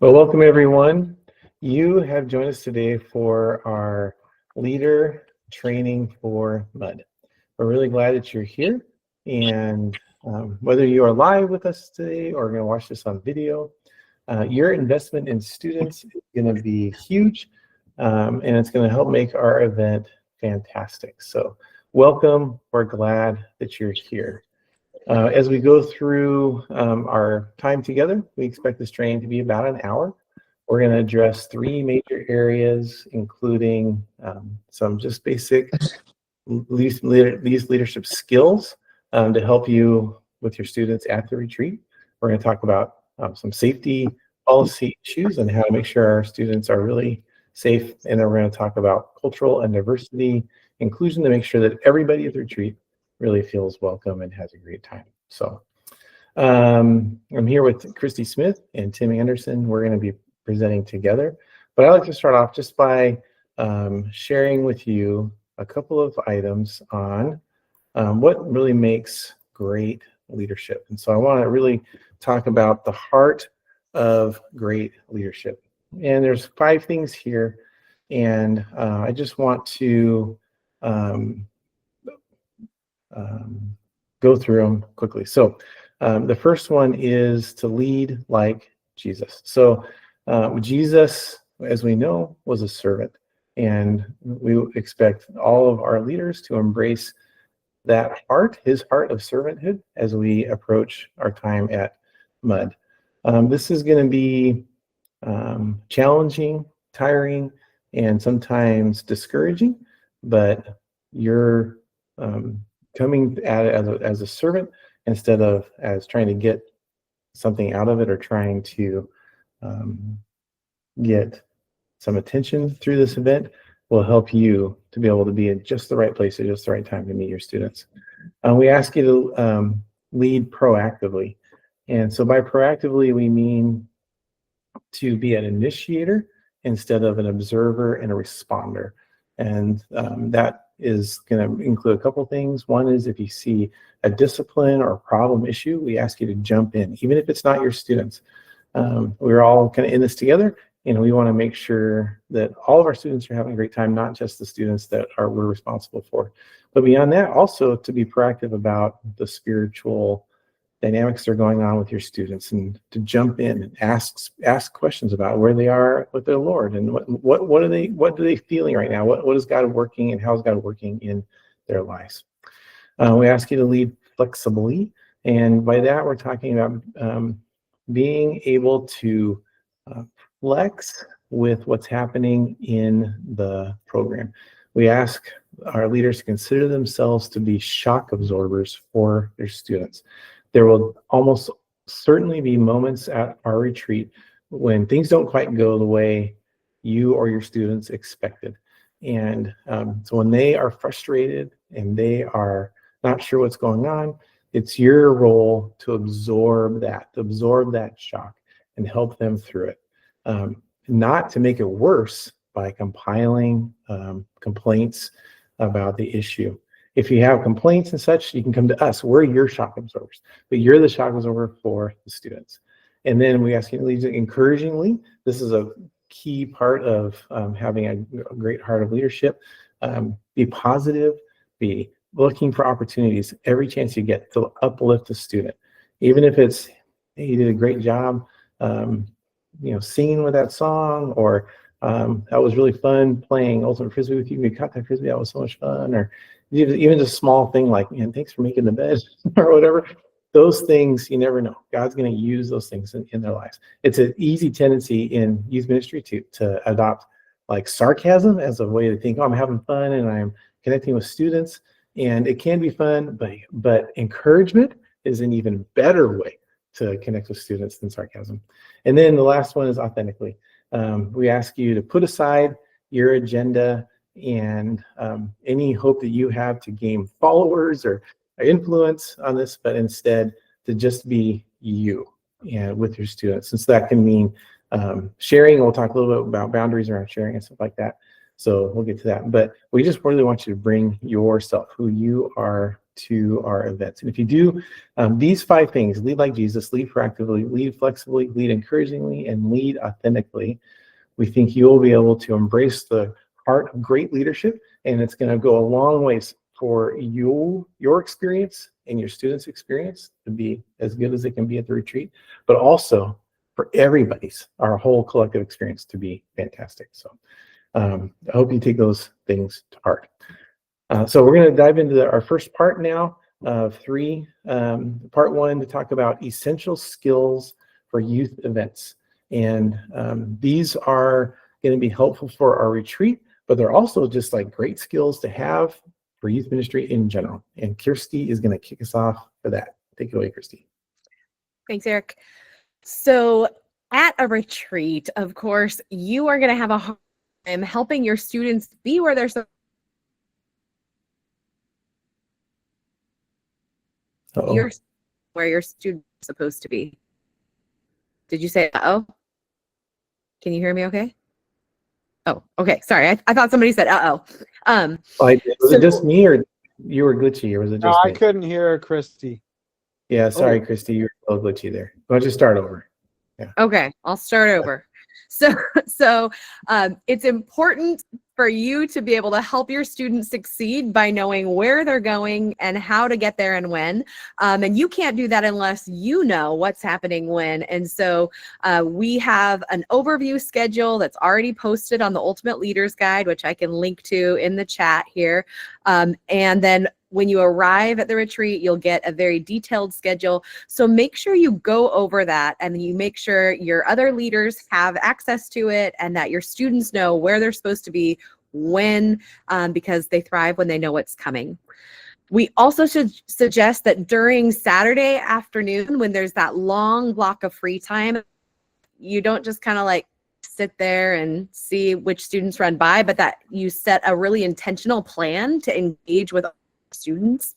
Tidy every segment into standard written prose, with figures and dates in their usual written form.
Well, welcome everyone. You have joined us today for our leader training for MUD. We're really glad that you're here, and whether you are live with us today or going to watch this on video, your investment in students is going to be huge, and it's going to help make our event fantastic. So welcome. We're glad that you're here. As we go through our time together, we expect this training to be about an hour. We're going to address three major areas, including some just basic these leadership skills to help you with your students at the retreat. We're going to talk about some safety policy issues and how to make sure our students are really safe. And then we're going to talk about cultural and diversity inclusion to make sure that everybody at the retreat really feels welcome and has a great time. So I'm here with Christy Smith and Tim Anderson. We're going to be presenting together, but I'd like to start off just by sharing with you a couple of items on what really makes great leadership. And so I want to really talk about the heart of great leadership. And there's 5 things here, and I just want to go through them quickly. So the first one is to lead like Jesus. So Jesus, as we know, was a servant, and we expect all of our leaders to embrace that heart, his heart of servanthood, as we approach our time at MUD. This is going to be challenging, tiring, and sometimes discouraging, but you're coming at it as a servant instead of as trying to get something out of it or trying to get some attention through this event will help you to be able to be in just the right place at just the right time to meet your students. We ask you to lead proactively. And so by proactively, we mean to be an initiator instead of an observer and a responder. And that is going to include a couple things. One is if you see a discipline or a problem issue, we ask you to jump in, even if it's not your students. We're all kind of in this together, and we want to make sure that all of our students are having a great time, not just the students that we're responsible for. But beyond that, also to be proactive about the spiritual dynamics that are going on with your students, and to jump in and ask questions about where they are with their Lord, and what are they feeling right now? What is God working, and how is God working in their lives? We ask you to lead flexibly, and by that we're talking about being able to flex with what's happening in the program. We ask our leaders to consider themselves to be shock absorbers for their students. There will almost certainly be moments at our retreat when things don't quite go the way you or your students expected. And so when they are frustrated and they are not sure what's going on, it's your role to absorb that shock and help them through it. Not to make it worse by compiling complaints about the issue. If you have complaints and such, you can come to us. We're your shock absorbers, but you're the shock absorber for the students. And then we ask you to lead encouragingly. This is a key part of having a great heart of leadership. Be positive, be looking for opportunities every chance you get to uplift a student. Even if it's, hey, you did a great job, singing with that song, or that was really fun playing Ultimate Frisbee with you. We caught that Frisbee, that was so much fun. Or even just a small thing like, man, thanks for making the bed or whatever. Those things, you never know. God's going to use those things in their lives. It's an easy tendency in youth ministry to adopt like sarcasm as a way to think, oh, I'm having fun and I'm connecting with students. And it can be fun, but encouragement is an even better way to connect with students than sarcasm. And then the last one is authentically. We ask you to put aside your agenda and any hope that you have to gain followers or influence on this, but instead to just be you and with your students. And so that can mean sharing. We'll talk a little bit about boundaries around sharing and stuff like that. So we'll get to that. But we just really want you to bring yourself, who you are, to our events. And if you do these 5 things, lead like Jesus, lead proactively, lead flexibly, lead encouragingly, and lead authentically, we think you will be able to embrace the heart of great leadership, and it's going to go a long ways for your experience and your students' experience to be as good as it can be at the retreat, but also for everybody's, our whole collective experience to be fantastic. So I hope you take those things to heart. So we're going to dive into our first part now of 3. Part 1 to talk about essential skills for youth events. And these are going to be helpful for our retreat, but they're also just like great skills to have for youth ministry in general. And Kirsty is going to kick us off for that. Take it away, Kirsty. Thanks, Eric. So at a retreat, of course, you are going to have a hard time helping your students be where they're where your students are supposed to be. Did you say uh-oh? Can you hear me okay? Oh, okay. Sorry. I thought somebody said uh-oh. Was it just me, or you were glitchy, or was it just me? I couldn't hear Christy. Yeah, sorry, Christy, you were a little glitchy there. Why don't you start over? Yeah. Okay, I'll start over. So it's important for you to be able to help your students succeed by knowing where they're going and how to get there and when. And you can't do that unless you know what's happening when. And so we have an overview schedule that's already posted on the Ultimate Leaders Guide, which I can link to in the chat here. And then when you arrive at the retreat, you'll get a very detailed schedule. So make sure you go over that, and you make sure your other leaders have access to it, and that your students know where they're supposed to be when, because they thrive when they know what's coming. We also should suggest that during Saturday afternoon, when there's that long block of free time, you don't just kind of like sit there and see which students run by, but that you set a really intentional plan to engage with students.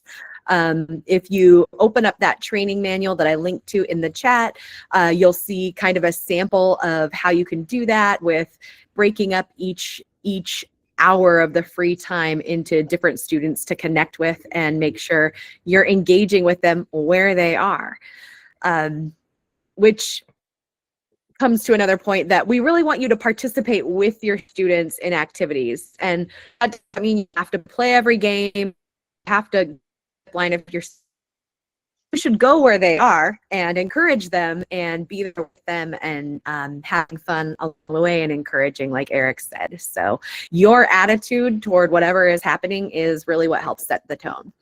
If you open up that training manual that I linked to in the chat, you'll see kind of a sample of how you can do that, with breaking up each hour of the free time into different students to connect with and make sure you're engaging with them where they are, which comes to another point, that we really want you to participate with your students in activities. And that doesn't mean you have to play every game, have to line up your. You should go where they are and encourage them and be there with them, and having fun along the way and encouraging, like Eric said. So your attitude toward whatever is happening is really what helps set the tone.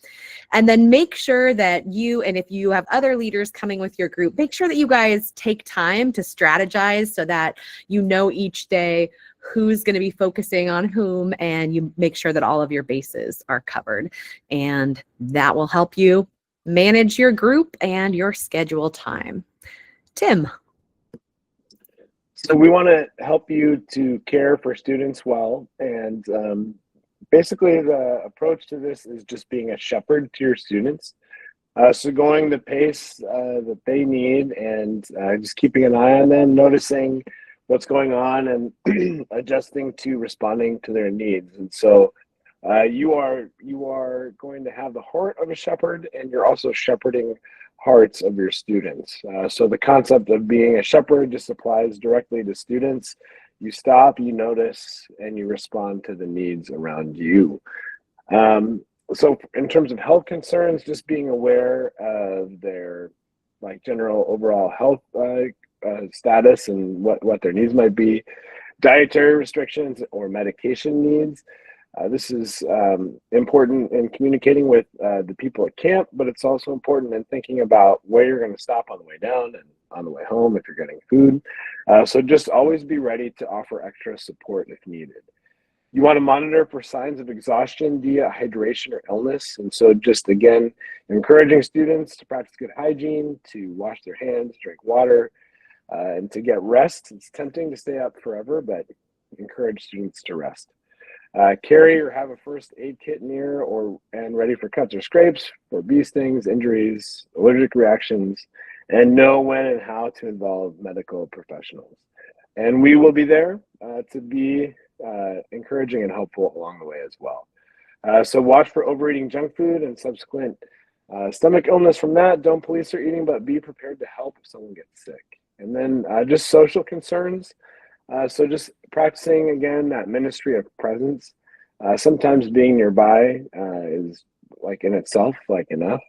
And then make sure that you, and if you have other leaders coming with your group, make sure that you guys take time to strategize so that you know each day who's going to be focusing on whom, and you make sure that all of your bases are covered. And that will help you manage your group and your schedule time. Tim. So we want to help you to care for students well. And basically the approach to this is just being a shepherd to your students. So going the pace that they need, and just keeping an eye on them, noticing what's going on, and adjusting to responding to their needs. And so you are going to have the heart of a shepherd, and you're also shepherding hearts of your students. So the concept of being a shepherd just applies directly to students. You stop, you notice, and you respond to the needs around you. So in terms of health concerns, just being aware of their general overall health status and what their needs might be, dietary restrictions or medication needs. This is important in communicating with the people at camp, but it's also important in thinking about where you're going to stop on the way down and on the way home if you're getting food. So just always be ready to offer extra support if needed. You want to monitor for signs of exhaustion, dehydration, or illness. And so just, again, encouraging students to practice good hygiene, to wash their hands, drink water, and to get rest. It's tempting to stay up forever, but encourage students to rest. Carry or have a first aid kit near and ready for cuts or scrapes, for bee stings, injuries, allergic reactions, and know when and how to involve medical professionals. And we will be there to be encouraging and helpful along the way as well. So watch for overeating junk food and subsequent stomach illness from that. Don't police their eating, but be prepared to help if someone gets sick. And then just social concerns. So just practicing again that ministry of presence. Sometimes being nearby is like in itself like enough.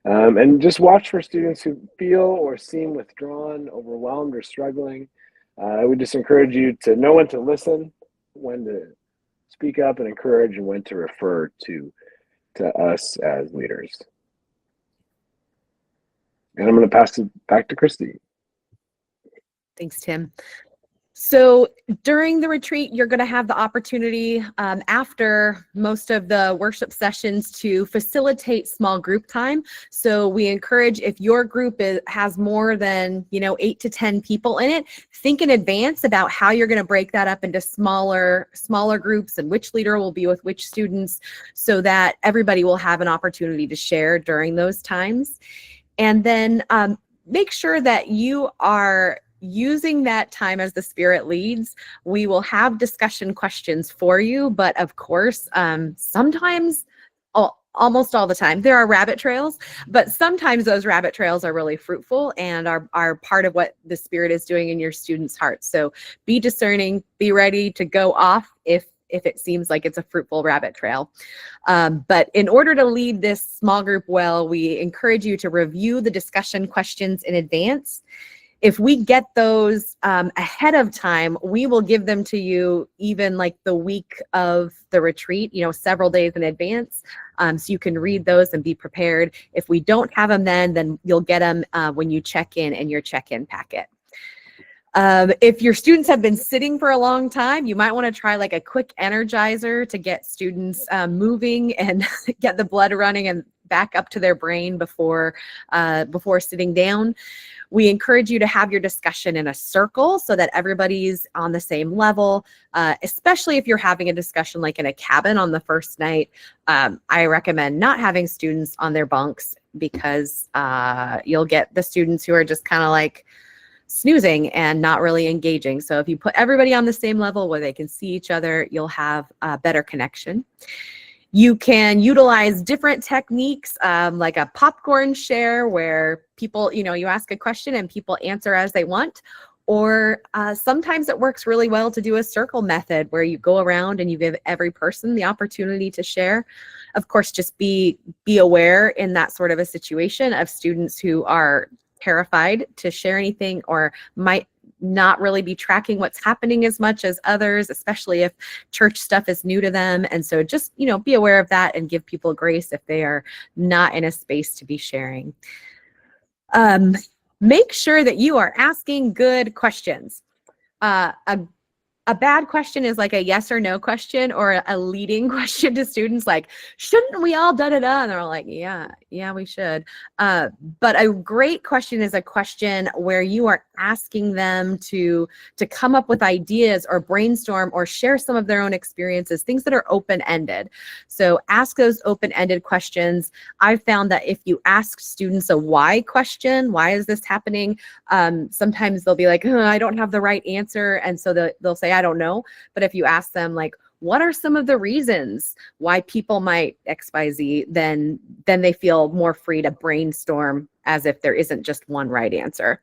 And just watch for students who feel or seem withdrawn, overwhelmed, or struggling. I would just encourage you to know when to listen, when to speak up and encourage, and when to refer to us as leaders. And I'm going to pass it back to Christy. Thanks, Tim. So during the retreat, you're going to have the opportunity after most of the worship sessions to facilitate small group time. So we encourage, if your group has more than 8 to 10 people in it, think in advance about how you're going to break that up into smaller groups and which leader will be with which students, so that everybody will have an opportunity to share during those times. And then make sure that you are using that time as the Spirit leads. We will have discussion questions for you, but of course, sometimes, almost all the time, there are rabbit trails, but sometimes those rabbit trails are really fruitful and are part of what the Spirit is doing in your students' hearts. So be discerning, be ready to go off if it seems like it's a fruitful rabbit trail. But in order to lead this small group well, we encourage you to review the discussion questions in advance. If we get those ahead of time, we will give them to you even like the week of the retreat, several days in advance. So you can read those and be prepared. If we don't have them then you'll get them when you check in your check-in packet. If your students have been sitting for a long time, you might want to try like a quick energizer to get students moving and get the blood running and back up to their brain before sitting down. We encourage you to have your discussion in a circle so that everybody's on the same level, especially if you're having a discussion like in a cabin on the first night. I recommend not having students on their bunks because you'll get the students who are just kind of like snoozing and not really engaging. So if you put everybody on the same level where they can see each other, you'll have a better connection. You can utilize different techniques like a popcorn share where people, you ask a question and people answer as they want. Or sometimes it works really well to do a circle method where you go around and you give every person the opportunity to share. Of course, just be aware in that sort of a situation of students who are terrified to share anything or might not really be tracking what's happening as much as others, especially if church stuff is new to them. And so just, be aware of that and give people grace if they are not in a space to be sharing. Make sure that you are asking good questions. A bad question is like a yes or no question or a leading question to students like, shouldn't we all da-da-da? And they're all like, yeah, we should. But a great question is a question where you are asking them to come up with ideas or brainstorm or share some of their own experiences, things that are open-ended. So ask those open-ended questions. I've found that if you ask students a why question, why is this happening? Sometimes they'll be like, I don't have the right answer. And so they'll say, I don't know. But if you ask them like, what are some of the reasons why people might XYZ, then they feel more free to brainstorm as if there isn't just one right answer.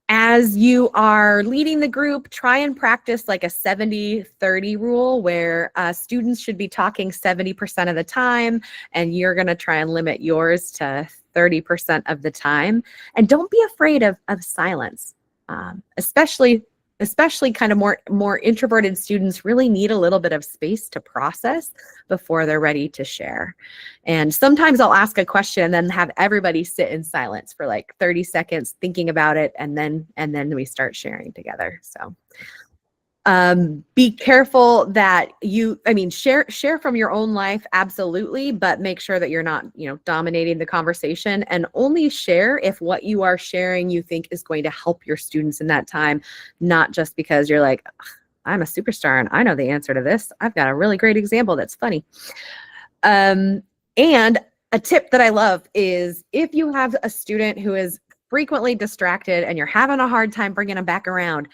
As you are leading the group, try and practice like a 70-30 rule where students should be talking 70% of the time, and you're going to try and limit yours to 30% of the time. And don't be afraid of silence, especially kind of more introverted students really need a little bit of space to process before they're ready to share. And sometimes I'll ask a question and then have everybody sit in silence for like 30 seconds thinking about it, and then we start sharing together. So be careful that share from your own life, absolutely, but make sure that you're not, dominating the conversation, and only share if what you are sharing you think is going to help your students in that time, not just because you're like, I'm a superstar and I know the answer to this. I've got a really great example that's funny. And a tip that I love is if you have a student who is frequently distracted and you're having a hard time bringing them back around,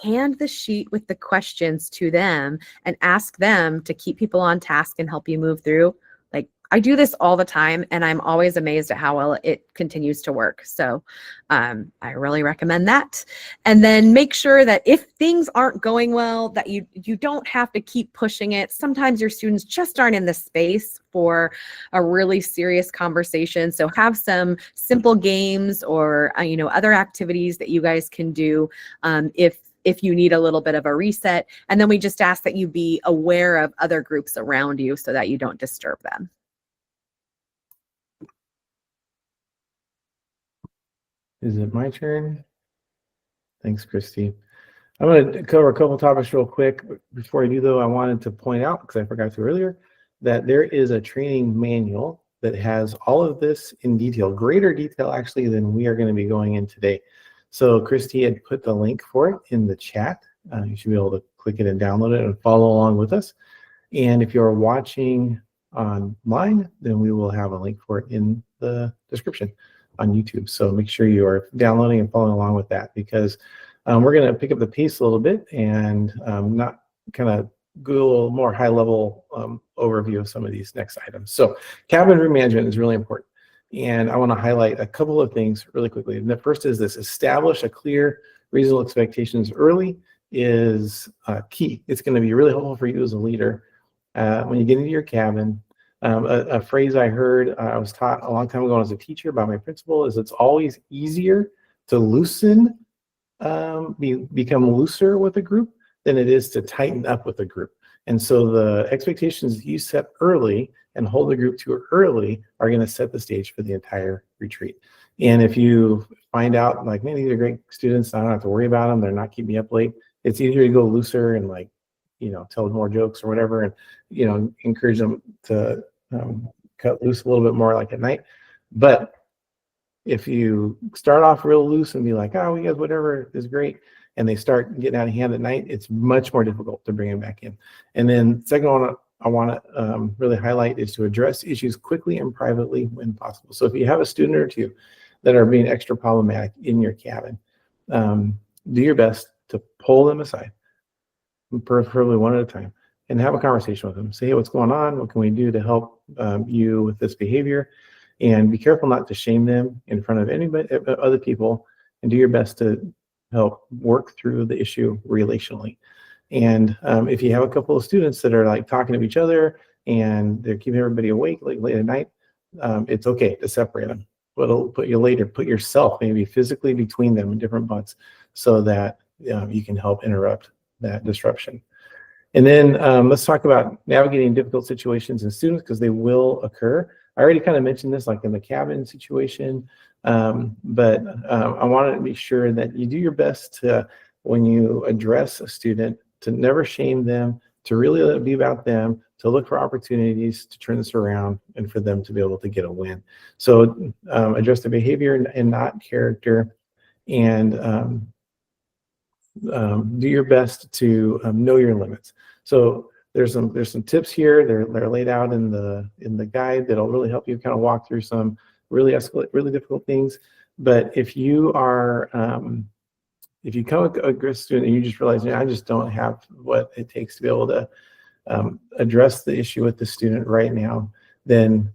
hand the sheet with the questions to them and ask them to keep people on task and help you move through. Like, I do this all the time, and I'm always amazed at how well it continues to work. So I really recommend that. And then make sure that if things aren't going well, that you don't have to keep pushing it. Sometimes your students just aren't in the space for a really serious conversation. So have some simple games or other activities that you guys can do if you need a little bit of a reset. And then we just ask that you be aware of other groups around you so that you don't disturb them. Is it my turn? Thanks, Christy. I'm going to cover a couple topics real quick. Before I do, though, I wanted to point out, because I forgot to earlier, that there is a training manual that has all of this in detail, greater detail actually than we are going to be going in today. So Christy had put the link for it in the chat. You should be able to click it and download it and follow along with us. And if you're watching online, then we will have a link for it in the description on YouTube. So make sure you are downloading and following along with that, because we're going to pick up the pace a little bit and not kind of go a little more high level overview of some of these next items. So cabin room management is really important. And I want to highlight a couple of things really quickly. And the first is this: establish a clear, reasonable expectations early is key. It's going to be really helpful for you as a leader when you get into your cabin. A phrase I heard, I was taught a long time ago as a teacher by my principal, is it's always easier to loosen, become looser with a group than it is to tighten up with a group. And so the expectations that you set early and hold the group to early are going to set the stage for the entire retreat. And if you find out, like, man, these are great students, I don't have to worry about them, they're not keeping me up late, it's easier to go looser and, like, tell more jokes or whatever, and, encourage them to cut loose a little bit more, like at night. But if you start off real loose and be like, oh, you guys, whatever is great, and they start getting out of hand at night, it's much more difficult to bring them back in. And then second one I want to really highlight is to address issues quickly and privately when possible. So if you have a student or two that are being extra problematic in your cabin, do your best to pull them aside, preferably one at a time, and have a conversation with them. Say, hey, what's going on? What can we do to help you with this behavior? And be careful not to shame them in front of anybody, other people, and do your best to help work through the issue relationally. And if you have a couple of students that are like talking to each other and they're keeping everybody awake like late at night, it's okay to separate them. But it'll put you later, put yourself maybe physically between them in different butts so that you can help interrupt that disruption. And then let's talk about navigating difficult situations in students, because they will occur. I already kind of mentioned this, like in the cabin situation, but I want to be sure that you do your best to, when you address a student, to never shame them, to really let it be about them, to look for opportunities to turn this around and for them to be able to get a win. So address the behavior and not character, and do your best to know your limits. So there's some tips here. They're laid out in the guide that'll really help you kind of walk through some really difficult things. But if you are if you come with a good student and you just realize, I just don't have what it takes to be able to address the issue with the student right now, then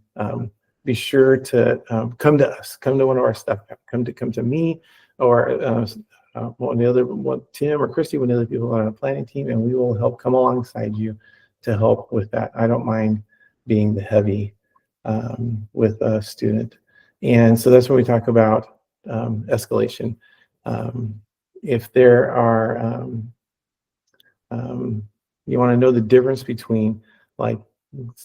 be sure to come to us, come to one of our staff, come to me, or Tim or Christy, one of the other people on our planning team, and we will help come alongside you to help with that. I don't mind being the heavy with a student. And so that's when we talk about escalation. If there are, you want to know the difference between like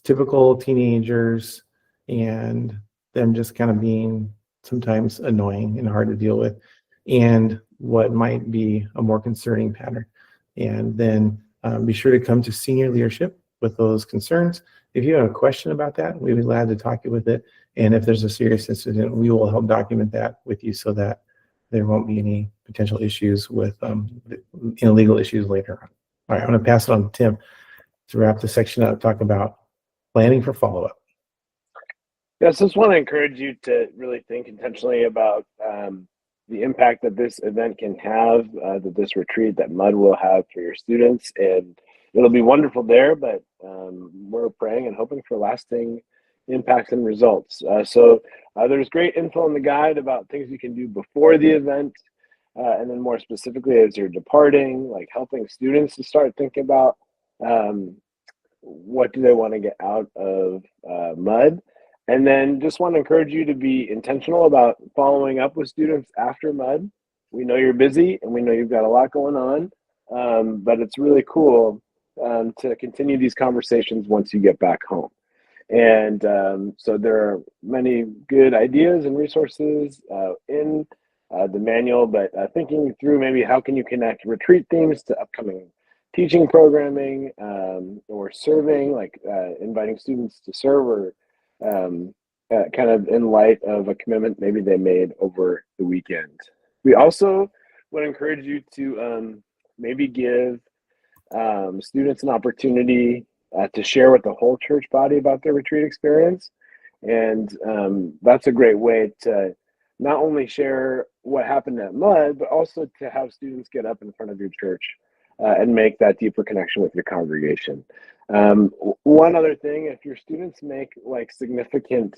typical teenagers and them just kind of being sometimes annoying and hard to deal with, and what might be a more concerning pattern. And then be sure to come to senior leadership with those concerns. If you have a question about that, we'd be glad to talk you with it. And if there's a serious incident, we will help document that with you so that there won't be any potential issues with legal issues later on. All right, I'm going to pass it on to Tim to wrap the section up, talk about planning for follow-up. Yes, I just want to encourage you to really think intentionally about the impact that this event can have, that this retreat, that MUD will have for your students. And it'll be wonderful there, but we're praying and hoping for lasting impacts and results. So there's great info in the guide about things you can do before the event. And then more specifically, as you're departing, like helping students to start thinking about what do they want to get out of MUD. And then just want to encourage you to be intentional about following up with students after MUD. We know you're busy and we know you've got a lot going on, but it's really cool to continue these conversations once you get back home. And so there are many good ideas and resources in the manual, but thinking through maybe how can you connect retreat themes to upcoming teaching programming, or serving, like inviting students to serve, or kind of in light of a commitment maybe they made over the weekend. We also would encourage you to maybe give students an opportunity to share with the whole church body about their retreat experience. And that's a great way to not only share what happened at MUD, but also to have students get up in front of your church and make that deeper connection with your congregation. One other thing, if your students make like significant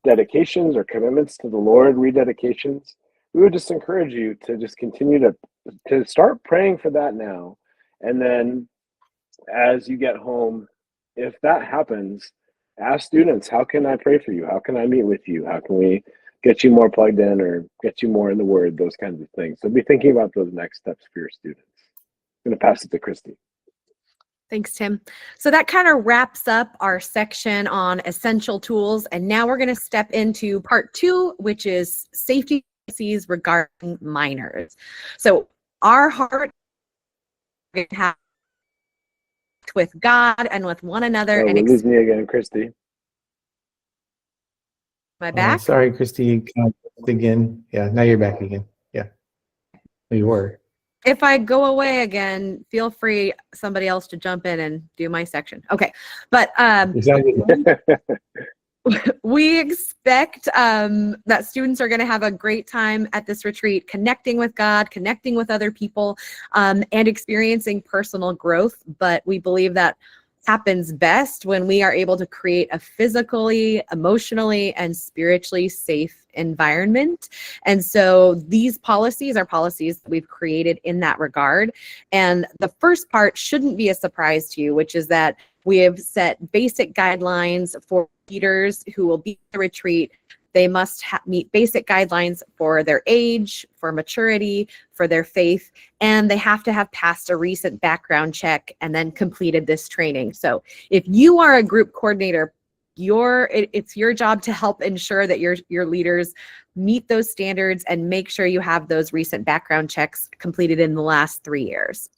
dedications or commitments to the Lord, rededications, we would just encourage you to just continue to start praying for that now. And then as you get home, if that happens, ask students, how can I pray for you? How can I meet with you? How can we get you more plugged in or get you more in the Word, those kinds of things. So be thinking about those next steps for your students. I'm going to pass it to Christy. Thanks, Tim. So that kind of wraps up our section on essential tools. And now we're going to step into part 2, which is safety policies regarding minors. So our heart is to have with God and with one another. Oh, and we're losing you again, Christy. My back? Sorry, Christy. Again. Yeah, now you're back again. Yeah. You were. If I go away again, feel free somebody else to jump in and do my section. Okay. But we expect that students are going to have a great time at this retreat, connecting with God, connecting with other people, and experiencing personal growth. But we believe that happens best when we are able to create a physically, emotionally, and spiritually safe environment. And so these policies are policies that we've created in that regard. And the first part shouldn't be a surprise to you, which is that we have set basic guidelines for leaders who will be at the retreat. They must meet basic guidelines for their age, for maturity, for their faith, and they have to have passed a recent background check and then completed this training. So if you are a group coordinator, it's your job to help ensure that your leaders meet those standards and make sure you have those recent background checks completed in the last 3 years.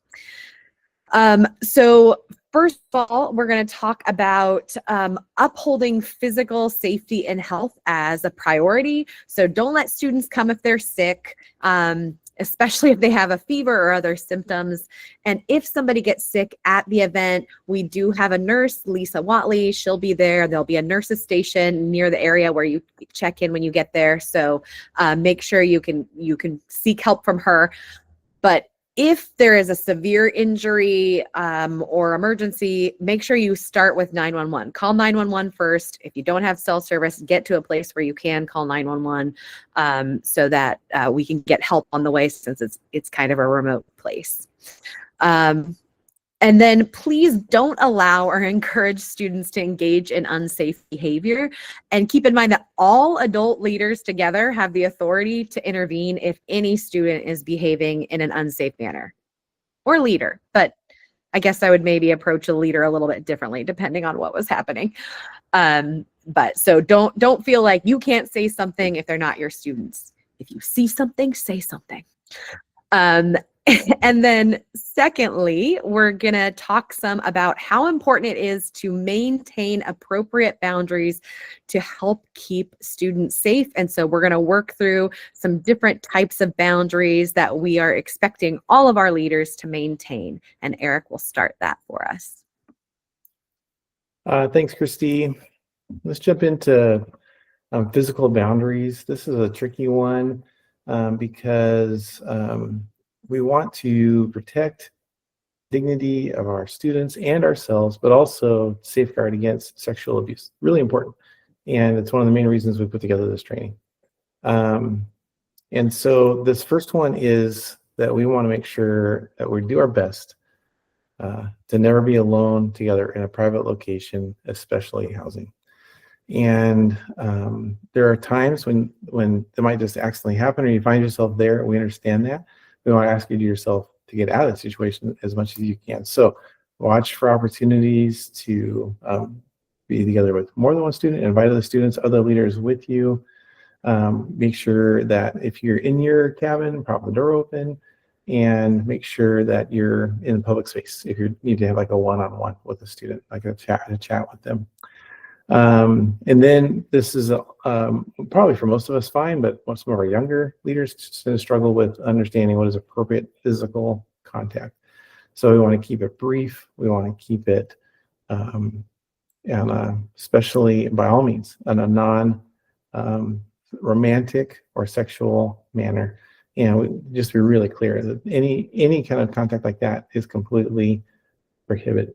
So first of all, we're going to talk about upholding physical safety and health as a priority. So don't let students come if they're sick, especially if they have a fever or other symptoms. And if somebody gets sick at the event, we do have a nurse, Lisa Watley. She'll be there. There'll be a nurse's station near the area where you check in when you get there. So make sure you can seek help from her. But if there is a severe injury or emergency, make sure you start with 911. Call 911 first. If you don't have cell service, get to a place where you can call 911 so that we can get help on the way, since it's kind of a remote place. And then please don't allow or encourage students to engage in unsafe behavior. And keep in mind that all adult leaders together have the authority to intervene if any student is behaving in an unsafe manner, or leader. But I guess I would maybe approach a leader a little bit differently depending on what was happening. But so don't feel like you can't say something if they're not your students. If you see something, say something. And then secondly, we're going to talk some about how important it is to maintain appropriate boundaries to help keep students safe. And so we're going to work through some different types of boundaries that we are expecting all of our leaders to maintain. And Eric will start that for us. Thanks, Christy. Let's jump into physical boundaries. This is a tricky one. because we want to protect dignity of our students and ourselves, but also safeguard against sexual abuse. Really important. And it's one of the main reasons we put together this training. And so this first one is that we want to make sure that we do our best to never be alone together in a private location, especially housing. And there are times when it might just accidentally happen, or you find yourself there. We understand that. We want to ask you to yourself to get out of the situation as much as you can. So watch for opportunities to be together with more than one student, invite other students, other leaders with you. Make sure that if you're in your cabin, prop the door open, and make sure that you're in public space. If you need to have like a one-on-one with a student, like a chat with them. And then this is probably for most of us fine, but some of our younger leaders struggle with understanding what is appropriate physical contact. So we want to keep it brief. We want to keep it, especially by all means, in a non-romantic or sexual manner. And just be really clear that any kind of contact like that is completely prohibited.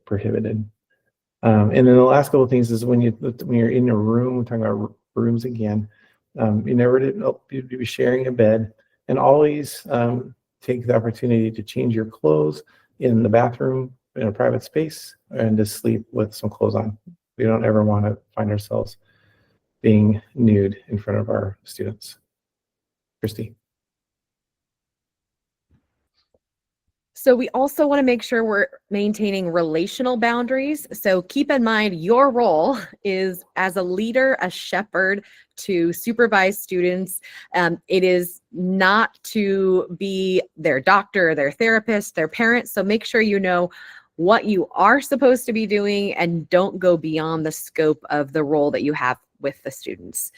And then the last couple of things is when you're in a room, we're talking about rooms again, you never be sharing a bed, and always take the opportunity to change your clothes in the bathroom in a private space and to sleep with some clothes on. We don't ever want to find ourselves being nude in front of our students. Christy. So we also want to make sure we're maintaining relational boundaries. So keep in mind your role is as a leader, a shepherd to supervise students. It is not to be their doctor, their therapist, their parent. So make sure you know what you are supposed to be doing and don't go beyond the scope of the role that you have with the students.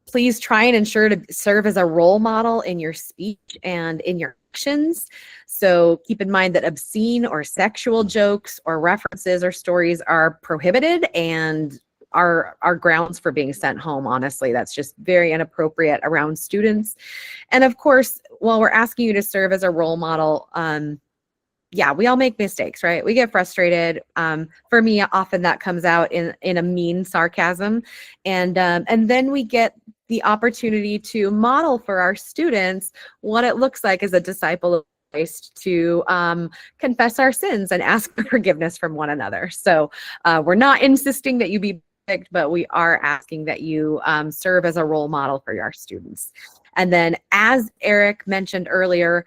Please try and ensure to serve as a role model in your speech and in your actions. So keep in mind that obscene or sexual jokes or references or stories are prohibited and are grounds for being sent home. Honestly, that's just very inappropriate around students. And of course, while we're asking you to serve as a role model, yeah, we all make mistakes, right? We get frustrated. For me, often that comes out in a mean sarcasm, and then we get the opportunity to model for our students what it looks like as a disciple of Christ to confess our sins and ask for forgiveness from one another. So we're not insisting that you be perfect, but we are asking that you serve as a role model for our students. And then, as Eric mentioned earlier,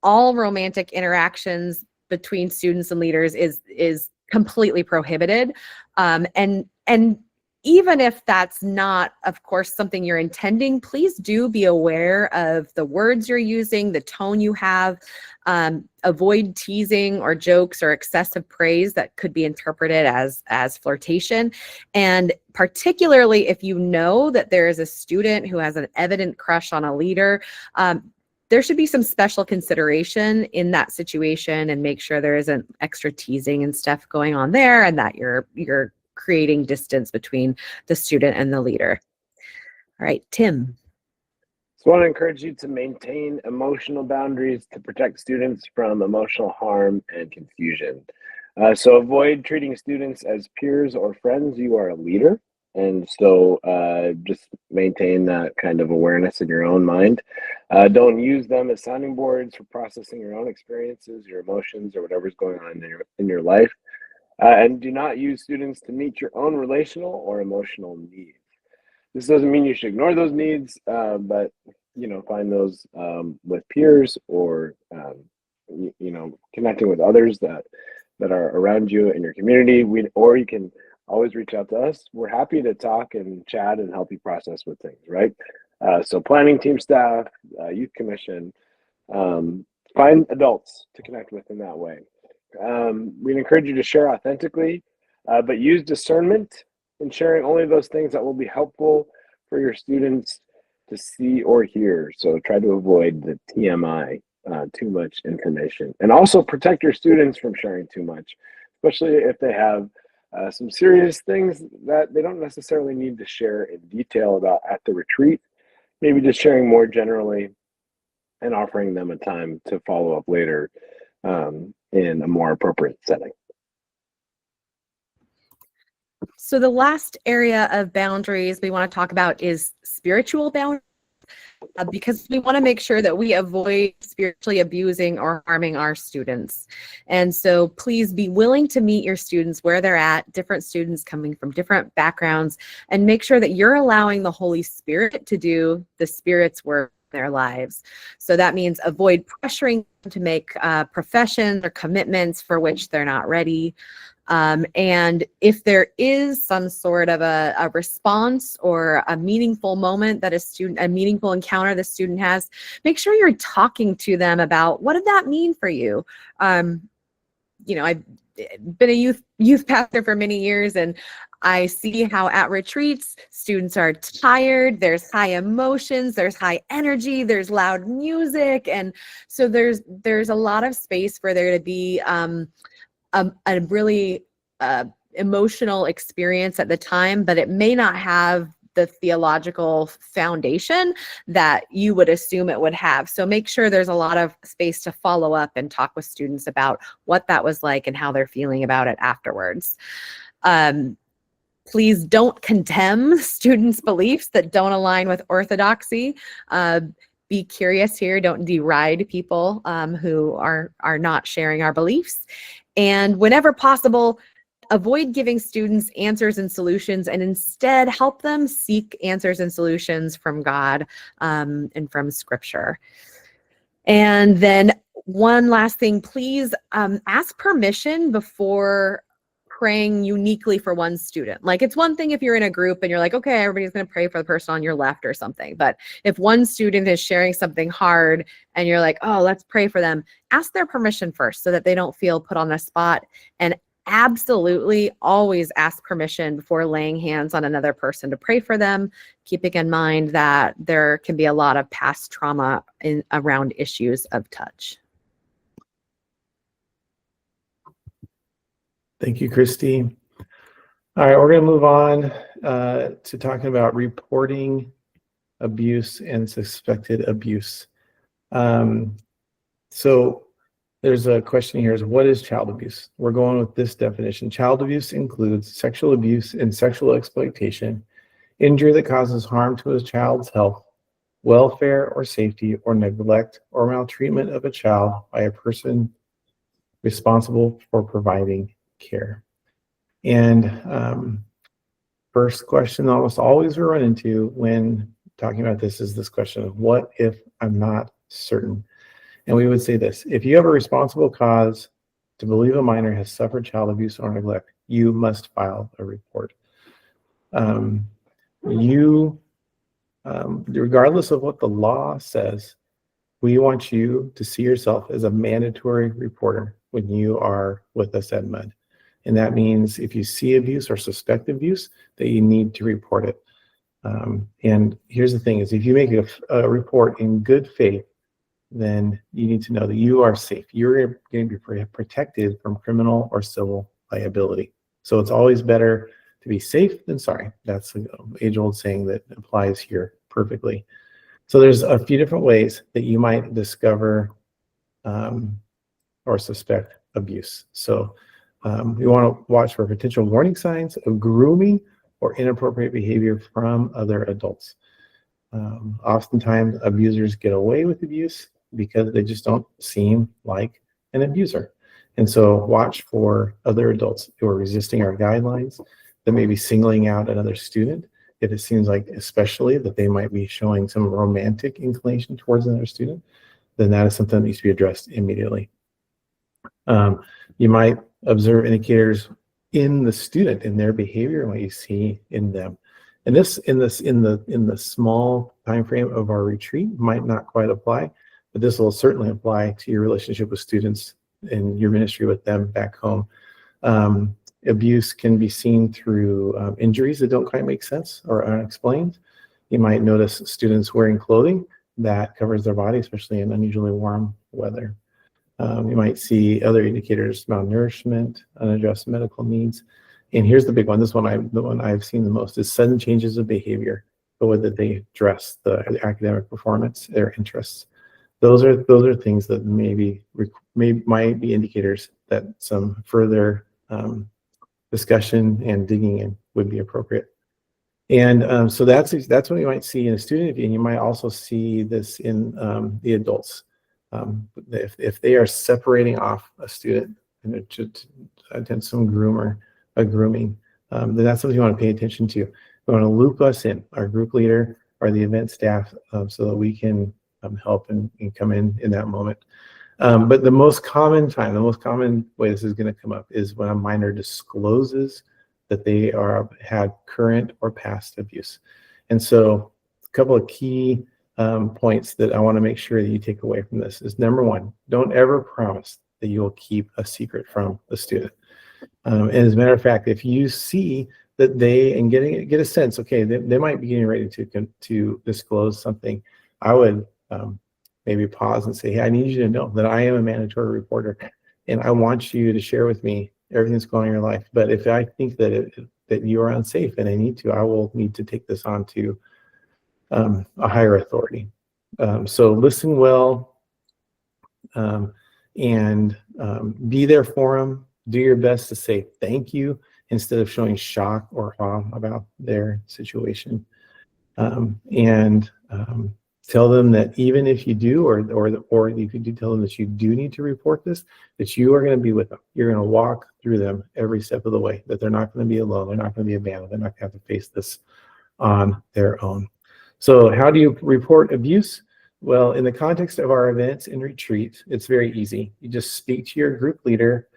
all romantic interactions between students and leaders is completely prohibited. And even if that's not, of course, something you're intending, please do be aware of the words you're using, the tone you have. Avoid teasing or jokes or excessive praise that could be interpreted as flirtation. And particularly if you know that there is a student who has an evident crush on a leader, there should be some special consideration in that situation and make sure there isn't extra teasing and stuff going on there and that you're creating distance between the student and the leader. All right, Tim. So I want to encourage you to maintain emotional boundaries to protect students from emotional harm and confusion. So avoid treating students as peers or friends. You are a leader. And so just maintain that kind of awareness in your own mind. Don't use them as sounding boards for processing your own experiences, your emotions, or whatever's going on in your life. And do not use students to meet your own relational or emotional needs. This doesn't mean you should ignore those needs, but find those with peers or connecting with others that are around you in your community. Or you can always reach out to us. We're happy to talk and chat and help you process with things, right? So planning team staff, youth commission, find adults to connect with in that way. We'd encourage you to share authentically, but use discernment in sharing only those things that will be helpful for your students to see or hear. So try to avoid the TMI, too much information, and also protect your students from sharing too much, especially if they have some serious things that they don't necessarily need to share in detail about at the retreat. maybe just sharing more generally and offering them a time to follow up later in a more appropriate setting. So the last area of boundaries we want to talk about is spiritual boundaries, because we want to make sure that we avoid spiritually abusing or harming our students. And so please be willing to meet your students where they're at, different students coming from different backgrounds, and make sure that you're allowing the Holy Spirit to do the Spirit's work in their lives. So that means avoid pressuring them to make professions or commitments for which they're not ready. And if there is some sort of a response or a meaningful moment that a meaningful encounter the student has, make sure you're talking to them about what did that mean for you? You know, I've been a youth pastor for many years, and I see how at retreats, students are tired, there's high emotions, there's high energy, there's loud music. And so there's a lot of space for there to be a really emotional experience at the time, but it may not have the theological foundation that you would assume it would have. So make sure there's a lot of space to follow up and talk with students about what that was like and how they're feeling about it afterwards. Please don't condemn students' beliefs that don't align with orthodoxy. Be curious here. Don't deride people who are not sharing our beliefs. And whenever possible, avoid giving students answers and solutions, and instead help them seek answers and solutions from God and from Scripture. And then one last thing, please ask permission before praying uniquely for one student. Like, it's one thing if you're in a group and you're like, okay, everybody's going to pray for the person on your left or something. But if one student is sharing something hard and you're like, oh, let's pray for them, ask their permission first so that they don't feel put on the spot. And absolutely always ask permission before laying hands on another person to pray for them, keeping in mind that there can be a lot of past trauma around issues of touch. Thank you, Christy. All right, we're going to move on to talking about reporting abuse and suspected abuse. So there's a question here is, what is child abuse? We're going with this definition. Child abuse includes sexual abuse and sexual exploitation, injury that causes harm to a child's health, welfare or safety, or neglect or maltreatment of a child by a person responsible for providing care. And first question almost always we run into when talking about this is this question of, what if I'm not certain? And we would say this: if you have a responsible cause to believe a minor has suffered child abuse or neglect, you must file a report. Regardless of what the law says, we want you to see yourself as a mandatory reporter when you are with us at MUD. And that means if you see abuse or suspect abuse, that you need to report it. And here's the thing is, if you make a report in good faith, then you need to know that you are safe. You're going to be protected from criminal or civil liability. So it's always better to be safe than sorry. That's an age-old saying that applies here perfectly. So there's a few different ways that you might discover or suspect abuse. So we want to watch for potential warning signs of grooming or inappropriate behavior from other adults. Oftentimes, abusers get away with abuse because they just don't seem like an abuser. And so watch for other adults who are resisting our guidelines, that may be singling out another student. If it seems like especially that they might be showing some romantic inclination towards another student, then that is something that needs to be addressed immediately. You might observe indicators in the student, in their behavior, and what you see in them. And this in the small time frame of our retreat might not quite apply, but this will certainly apply to your relationship with students and your ministry with them back home. Abuse can be seen through injuries that don't quite make sense or are unexplained. You might notice students wearing clothing that covers their body, especially in unusually warm weather. You might see other indicators: malnourishment, unaddressed medical needs. And here's the big one. The one I've seen the most is sudden changes of behavior but whether they address the academic performance, their interests. Those are things that might be indicators that some further discussion and digging in would be appropriate. And so that's what you might see in a student, and you might also see this in the adults. If they are separating off a student and to attend some grooming, then that's something you want to pay attention to. You want to loop us in, our group leader or the event staff, so that we can help and come in that moment. But the most common way this is going to come up is when a minor discloses that they had current or past abuse. And so a couple of key points that I want to make sure that you take away from this is, number one, don't ever promise that you'll keep a secret from the student. And as a matter of fact, if you see that get a sense, okay, they might be getting ready to disclose something, I would maybe pause and say, hey, I need you to know that I am a mandatory reporter, and I want you to share with me everything that's going on in your life. But if I think that you are unsafe and I will need to take this on to a higher authority. So listen well, and be there for them. Do your best to say thank you instead of showing shock or awe about their situation. And tell them that even if you do, or if you do tell them that you do need to report this, that you are going to be with them. You're going to walk through them every step of the way, that they're not going to be alone. They're not going to be abandoned. They're not going to have to face this on their own. So how do you report abuse? Well, in the context of our events and retreat, it's very easy. You just speak to your group leader,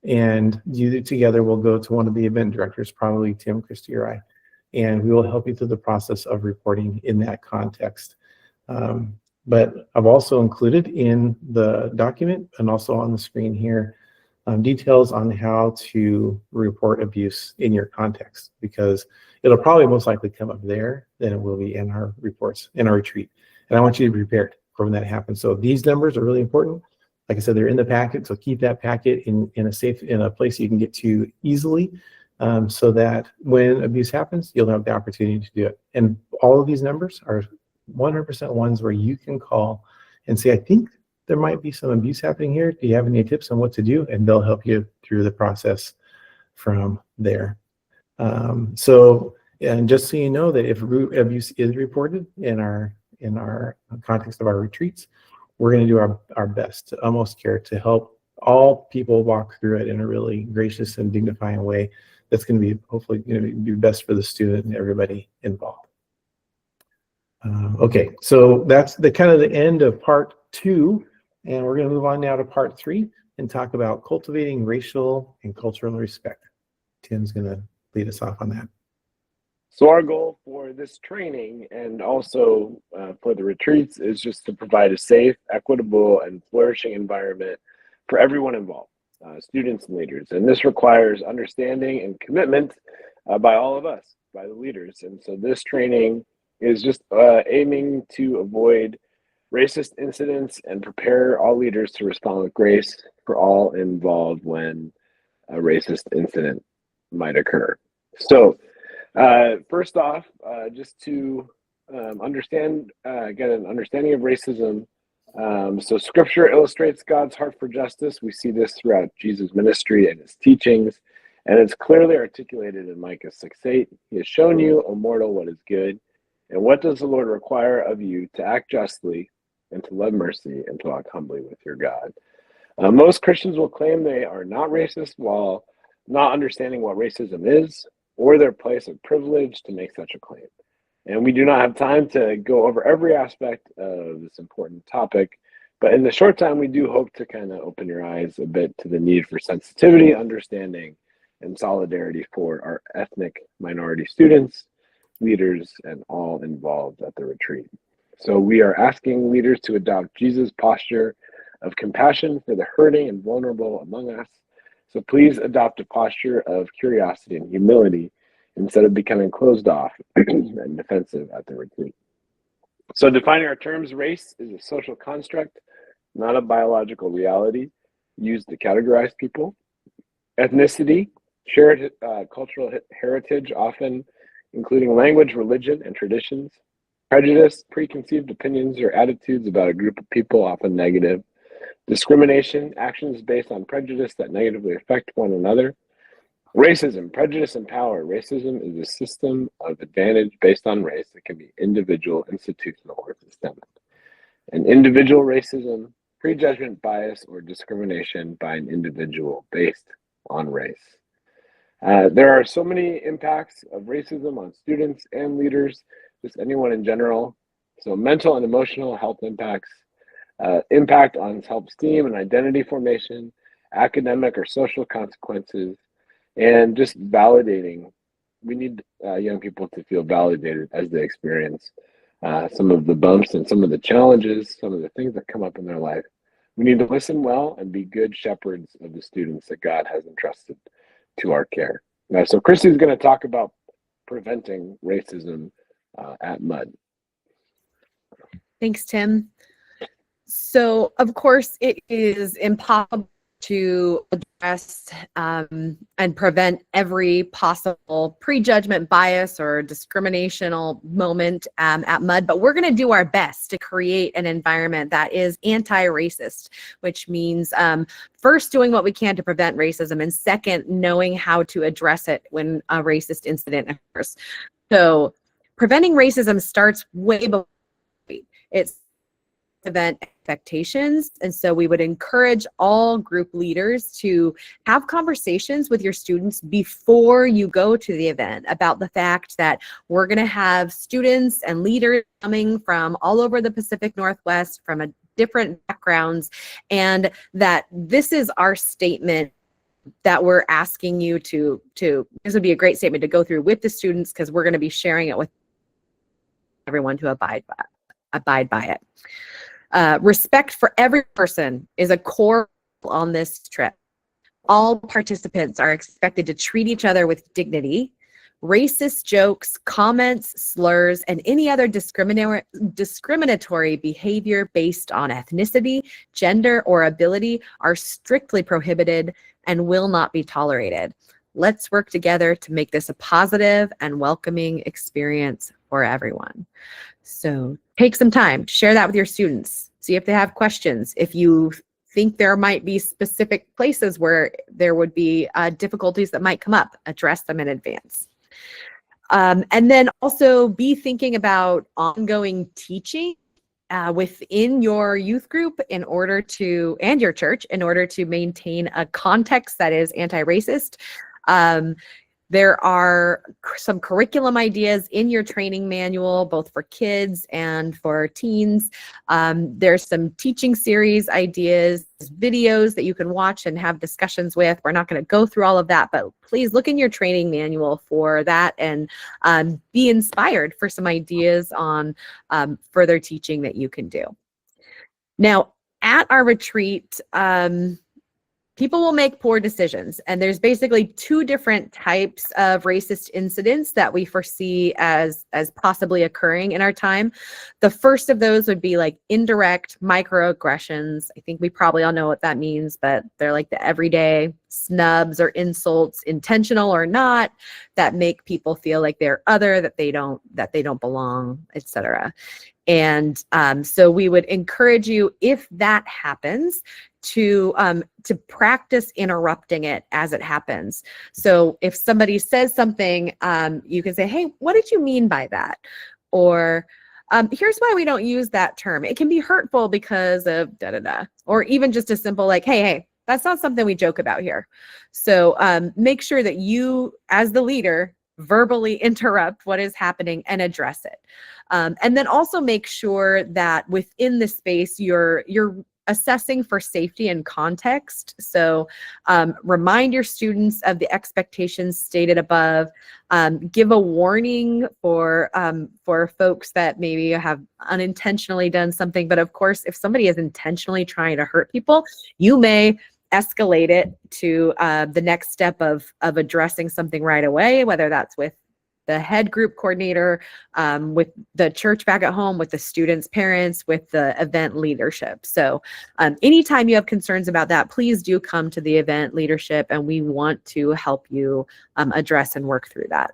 and you together will go to one of the event directors, probably Tim, Christy, or I, and we will help you through the process of reporting in that context. But I've also included in the document and also on the screen here details on how to report abuse in your context, because it'll probably most likely come up there than it will be in our reports, in our retreat. And I want you to be prepared for when that happens. So these numbers are really important. Like I said, they're in the packet, so keep that packet in a place you can get to easily, so that when abuse happens, you'll have the opportunity to do it. And all of these numbers are 100% ones where you can call and say, I think there might be some abuse happening here. Do you have any tips on what to do? And they'll help you through the process from there. And just so you know, that if abuse is reported in our context of our retreats, we're going to do our best to utmost care to help all people walk through it in a really gracious and dignifying way that's going to be hopefully going to be best for the student and everybody involved. Okay, so that's the kind of the end of part 2, and we're going to move on now to part 3 and talk about cultivating racial and cultural respect. Tim's going to lead us off on that. So our goal for this training and also for the retreats is just to provide a safe, equitable, and flourishing environment for everyone involved, students and leaders. And this requires understanding and commitment by all of us, by the leaders. And so this training is just aiming to avoid racist incidents and prepare all leaders to respond with grace for all involved when a racist incident might occur. So first off, just to understand, get an understanding of racism. So scripture illustrates God's heart for justice. We see this throughout Jesus' ministry and his teachings, and it's clearly articulated in Micah 6:8. He has shown you, O mortal, what is good. And what does the Lord require of you? To act justly and to love mercy and to walk humbly with your God. Most Christians will claim they are not racist while not understanding what racism is or their place of privilege to make such a claim. And we do not have time to go over every aspect of this important topic, but in the short time, we do hope to kind of open your eyes a bit to the need for sensitivity, understanding, and solidarity for our ethnic minority students, leaders, and all involved at the retreat. So we are asking leaders to adopt Jesus' posture of compassion for the hurting and vulnerable among us. So please adopt a posture of curiosity and humility instead of becoming closed off and defensive at the retreat. So defining our terms, race is a social construct, not a biological reality used to categorize people. Ethnicity, shared cultural heritage, often including language, religion, and traditions. Prejudice, preconceived opinions or attitudes about a group of people, often negative. Discrimination, actions based on prejudice that negatively affect one another. Racism, prejudice, and power. Racism is a system of advantage based on race that can be individual, institutional, or systemic. And individual racism, prejudgment, bias, or discrimination by an individual based on race. There are so many impacts of racism on students and leaders, just anyone in general. So mental and emotional health impacts, impact on self-esteem and identity formation, academic or social consequences, and just validating. We need young people to feel validated as they experience some of the bumps and some of the challenges, some of the things that come up in their life. We need to listen well and be good shepherds of the students that God has entrusted to our care. So Christy's going to talk about preventing racism at MUD. Thanks, Tim. So, of course, it is impossible to address and prevent every possible prejudgment, bias, or discriminational moment at MUD, but we're going to do our best to create an environment that is anti-racist, which means first doing what we can to prevent racism, and second, knowing how to address it when a racist incident occurs. So preventing racism starts way before it's event expectations. And so we would encourage all group leaders to have conversations with your students before you go to the event about the fact that we're going to have students and leaders coming from all over the Pacific Northwest from different backgrounds, and that this is our statement that we're asking you to this would be a great statement to go through with the students, because we're going to be sharing it with everyone to abide by it. Respect for every person is a core on this trip. All participants are expected to treat each other with dignity. Racist jokes, comments, slurs, and any other discriminatory behavior based on ethnicity, gender, or ability are strictly prohibited and will not be tolerated. Let's work together to make this a positive and welcoming experience for everyone. So take some time to share that with your students. See if they have questions. If you think there might be specific places where there would be difficulties that might come up, address them in advance. And then also be thinking about ongoing teaching within your youth group and your church in order to maintain a context that is anti-racist. There are some curriculum ideas in your training manual, both for kids and for teens. There's some teaching series ideas, videos that you can watch and have discussions with. We're not going to go through all of that, but please look in your training manual for that and be inspired for some ideas on further teaching that you can do. Now, at our retreat, people will make poor decisions, and there's basically two different types of racist incidents that we foresee as possibly occurring in our time. The first of those would be like indirect microaggressions. I think we probably all know what that means, but they're like the everyday snubs or insults, intentional or not, that make people feel like they're other, that they don't belong, etc. And so we would encourage you, if that happens, to practice interrupting it as it happens. So if somebody says something, you can say, hey, what did you mean by that? Or here's why we don't use that term. It can be hurtful because of da-da-da. Or even just a simple like, hey, that's not something we joke about here. So make sure that you, as the leader, verbally interrupt what is happening and address it. And then also make sure that within the space you're assessing for safety and context. So remind your students of the expectations stated above. Give a warning for folks that maybe have unintentionally done something. But of course, if somebody is intentionally trying to hurt people, you may escalate it to the next step of addressing something right away, whether that's with the head group coordinator, with the church back at home, with the students' parents, with the event leadership. So anytime you have concerns about that, please do come to the event leadership, and we want to help you address and work through that.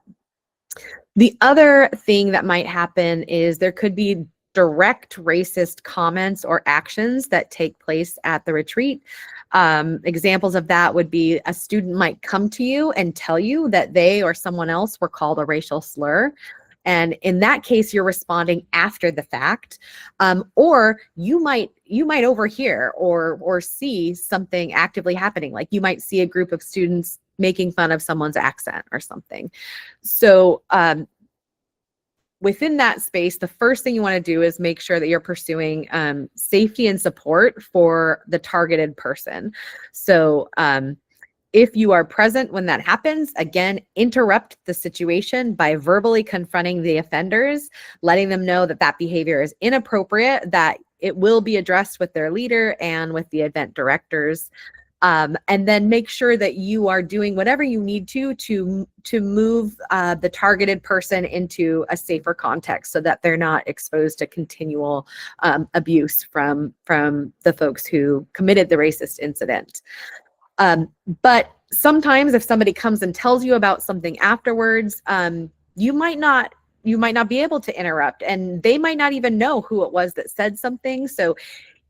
The other thing that might happen is there could be direct racist comments or actions that take place at the retreat. Examples of that would be a student might come to you and tell you that they or someone else were called a racial slur. And in that case, you're responding after the fact, or you might overhear or see something actively happening. Like you might see a group of students making fun of someone's accent or something. So within that space, the first thing you want to do is make sure that you're pursuing safety and support for the targeted person. So if you are present when that happens, again, interrupt the situation by verbally confronting the offenders, letting them know that that behavior is inappropriate, that it will be addressed with their leader and with the event directors. And then make sure that you are doing whatever you need to move the targeted person into a safer context so that they're not exposed to continual abuse from the folks who committed the racist incident. But sometimes if somebody comes and tells you about something afterwards, you might not be able to interrupt, and they might not even know who it was that said something. So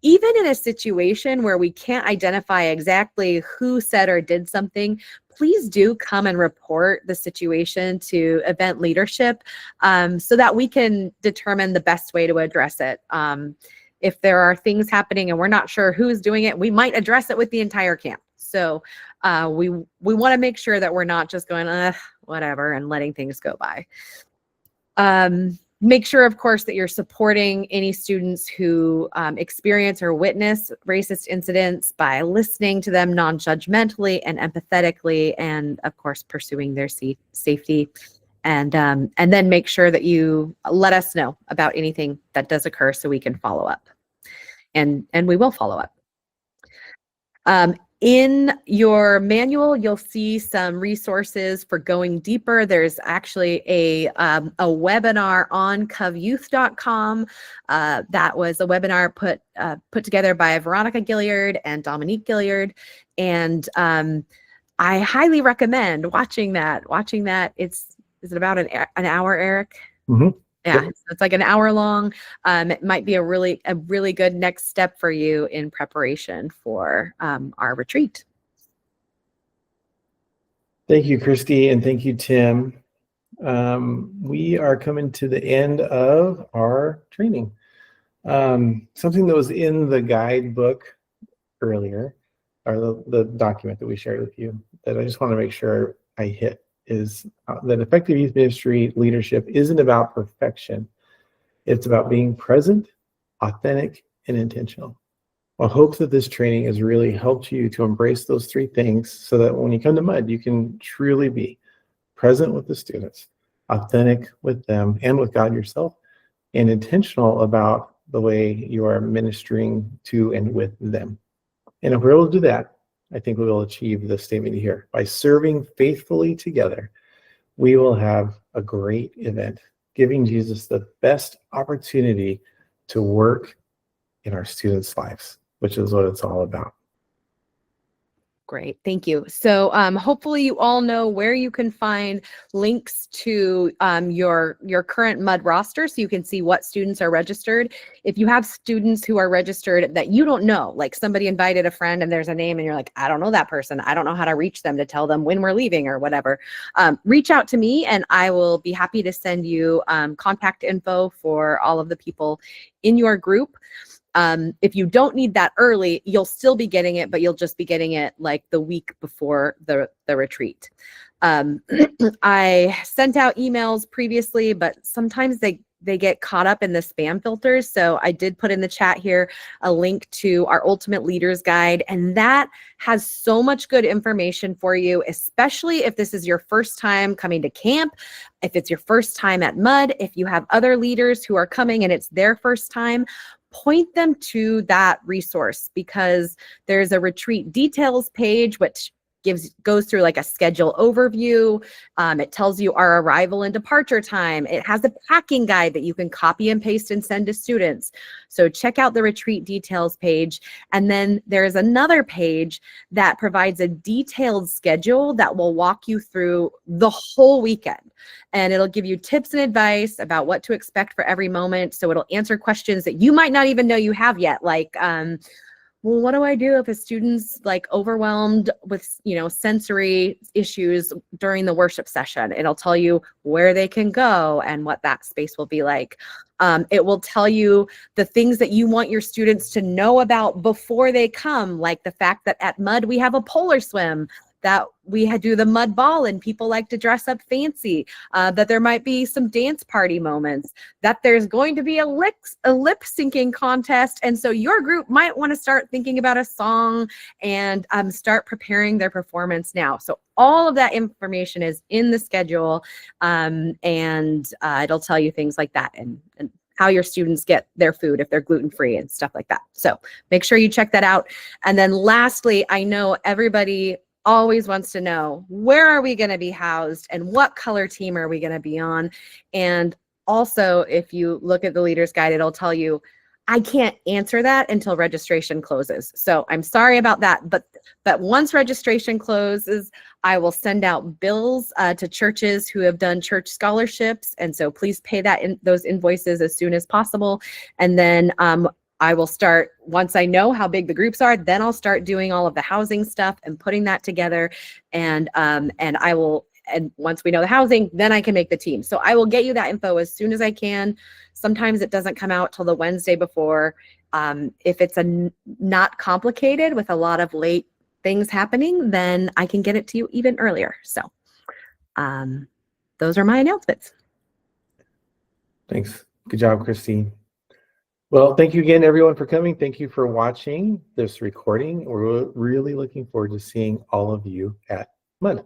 even in a situation where we can't identify exactly who said or did something, please do come and report the situation to event leadership so that we can determine the best way to address it. If there are things happening and we're not sure who's doing it, we might address it with the entire camp. So we want to make sure that we're not just going, whatever, and letting things go by. Make sure, of course, that you're supporting any students who experience or witness racist incidents by listening to them non-judgmentally and empathetically, and of course, pursuing their safety. And then make sure that you let us know about anything that does occur so we can follow up. And we will follow up. In your manual, you'll see some resources for going deeper. There's actually a webinar on covyouth.com. That was a webinar put together by Veronica Gilliard and Dominique Gilliard. And I highly recommend watching that. Is it about an hour, Eric? Mm-hmm. Yeah, so it's like an hour long. It might be a really good next step for you in preparation for our retreat. Thank you, Christy, and thank you, Tim. We are coming to the end of our training. Something that was in the guidebook earlier, or the document that we shared with you, that I just want to make sure I hit, is that effective youth ministry leadership isn't about perfection. It's about being present, authentic, and intentional. I hope that this training has really helped you to embrace those three things so that when you come to MUD, you can truly be present with the students, authentic with them and with God yourself, and intentional about the way you are ministering to and with them. And if we're able to do that, I think we will achieve the statement here. By serving faithfully together, we will have a great event, giving Jesus the best opportunity to work in our students' lives, which is what it's all about. Great, thank you. So hopefully you all know where you can find links to your current MUD roster so you can see what students are registered. If you have students who are registered that you don't know, like somebody invited a friend and there's a name and you're like, I don't know that person, I don't know how to reach them to tell them when we're leaving or whatever, reach out to me and I will be happy to send you contact info for all of the people in your group. If you don't need that early, you'll still be getting it, but you'll just be getting it like the week before the retreat. I sent out emails previously, but sometimes they get caught up in the spam filters. So I did put in the chat here a link to our Ultimate Leaders Guide, and that has so much good information for you, especially if this is your first time coming to camp, if it's your first time at MUD, if you have other leaders who are coming and it's their first time. Point them to that resource because there's a retreat details page, which goes through like a schedule overview. It tells you our arrival and departure time. It has a packing guide that you can copy and paste and send to students. So check out the retreat details page. And then there's another page that provides a detailed schedule that will walk you through the whole weekend. And it'll give you tips and advice about what to expect for every moment. So it'll answer questions that you might not even know you have yet, like, well, what do I do if a student's like overwhelmed with, sensory issues during the worship session? It'll tell you where they can go and what that space will be like. It will tell you the things that you want your students to know about before they come, like the fact that at MUD we have a polar swim, that we do the mud ball and people like to dress up fancy, that there might be some dance party moments, that there's going to be a lip syncing contest. And so your group might want to start thinking about a song and start preparing their performance now. So all of that information is in the schedule, and it'll tell you things like that and how your students get their food if they're gluten-free and stuff like that. So make sure you check that out. And then lastly, I know everybody always wants to know, where are we going to be housed and what color team are we going to be on? And also, if you look at the leader's guide, it'll tell you, I can't answer that until registration closes. So I'm sorry about that, but once registration closes, I will send out bills to churches who have done church scholarships. And so please pay those invoices as soon as possible. And then I will start, once I know how big the groups are, then I'll start doing all of the housing stuff and putting that together. And once we know the housing, then I can make the team. So I will get you that info as soon as I can. Sometimes it doesn't come out till the Wednesday before. If it's not complicated with a lot of late things happening, then I can get it to you even earlier. So those are my announcements. Thanks. Good job, Christine. Well, thank you again, everyone, for coming. Thank you for watching this recording. We're really looking forward to seeing all of you at MUD.